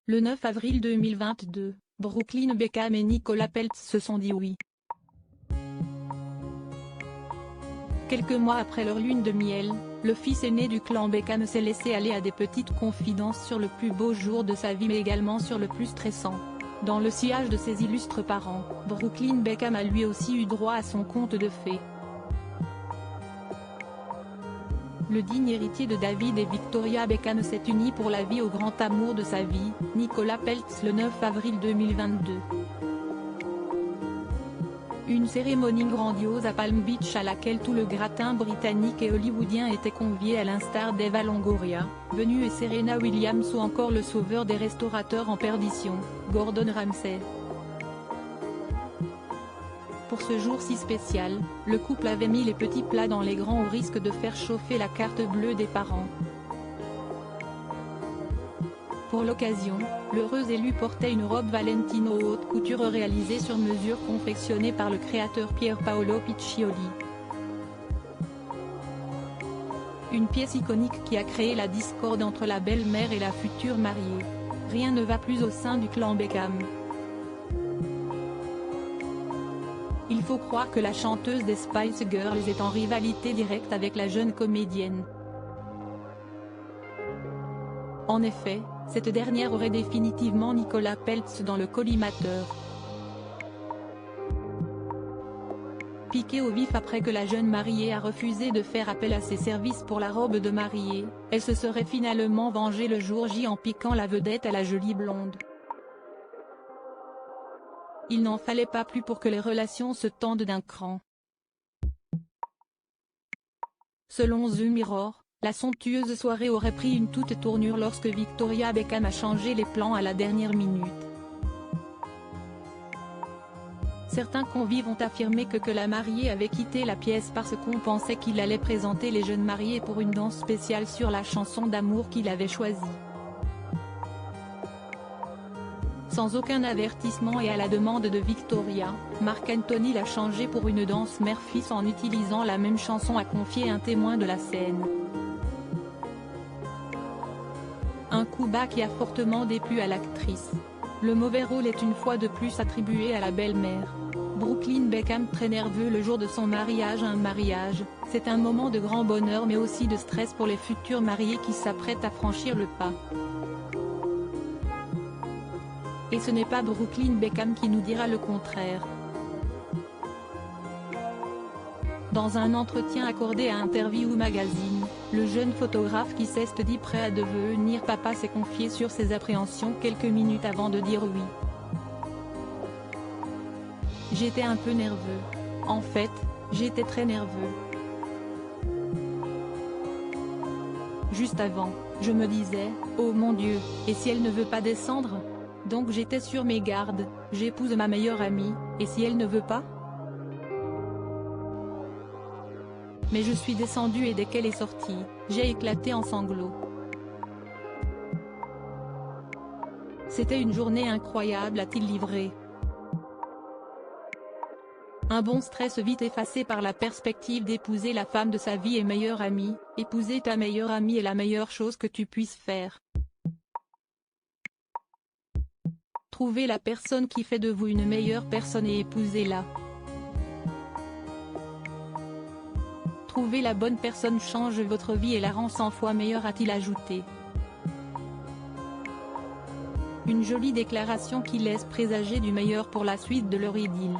Le 9 avril 2022, Brooklyn Beckham et Nicolas Peltz se sont dit oui. Quelques mois après leur lune de miel, le fils aîné du clan Beckham s'est laissé aller à des petites confidences sur le plus beau jour de sa vie mais également sur le plus stressant. Dans le sillage de ses illustres parents, Brooklyn Beckham a lui aussi eu droit à son conte de fées. Le digne héritier de David et Victoria Beckham s'est uni pour la vie au grand amour de sa vie, Nicolas Peltz le 9 avril 2022. Une cérémonie grandiose à Palm Beach à laquelle tout le gratin britannique et hollywoodien était convié à l'instar d'Eva Longoria, venue et Serena Williams ou encore le sauveur des restaurateurs en perdition, Gordon Ramsay. Pour ce jour si spécial, le couple avait mis les petits plats dans les grands au risque de faire chauffer la carte bleue des parents. Pour l'occasion, l'heureux élu portait une robe Valentino haute couture réalisée sur mesure confectionnée par le créateur Pier Paolo Piccioli. Une pièce iconique qui a créé la discorde entre la belle-mère et la future mariée. Rien ne va plus au sein du clan Beckham. Il faut croire que la chanteuse des Spice Girls est en rivalité directe avec la jeune comédienne. En effet, cette dernière aurait définitivement Nicolas Peltz dans le collimateur. Piquée au vif après que la jeune mariée a refusé de faire appel à ses services pour la robe de mariée, elle se serait finalement vengée le jour J en piquant la vedette à la jolie blonde. Il n'en fallait pas plus pour que les relations se tendent d'un cran. Selon The Mirror, la somptueuse soirée aurait pris une toute tournure lorsque Victoria Beckham a changé les plans à la dernière minute. Certains convives ont affirmé que la mariée avait quitté la pièce parce qu'on pensait qu'il allait présenter les jeunes mariés pour une danse spéciale sur la chanson d'amour qu'il avait choisie. Sans aucun avertissement et à la demande de Victoria, Marc Anthony l'a changé pour une danse mère-fils en utilisant la même chanson, a confié un témoin de la scène. Un coup bas qui a fortement déplu à l'actrice. Le mauvais rôle est une fois de plus attribué à la belle-mère. Brooklyn Beckham très nerveux le jour de son mariage. Un mariage, c'est un moment de grand bonheur mais aussi de stress pour les futurs mariés qui s'apprêtent à franchir le pas. Et ce n'est pas Brooklyn Beckham qui nous dira le contraire. Dans un entretien accordé à Interview Magazine, le jeune photographe qui s'est dit prêt à devenir papa s'est confié sur ses appréhensions quelques minutes avant de dire oui. J'étais un peu nerveux. En fait, j'étais très nerveux. Juste avant, je me disais, oh mon Dieu, et si elle ne veut pas descendre ? Donc j'étais sur mes gardes, j'épouse ma meilleure amie, et si elle ne veut pas ? Mais je suis descendue et dès qu'elle est sortie, j'ai éclaté en sanglots. C'était une journée incroyable, a-t-il livré. Un bon stress vite effacé par la perspective d'épouser la femme de sa vie et meilleure amie. Épouser ta meilleure amie est la meilleure chose que tu puisses faire. Trouvez la personne qui fait de vous une meilleure personne et épousez-la. Trouver la bonne personne change votre vie et la rend 100 fois meilleure, a-t-il ajouté. Une jolie déclaration qui laisse présager du meilleur pour la suite de leur idylle.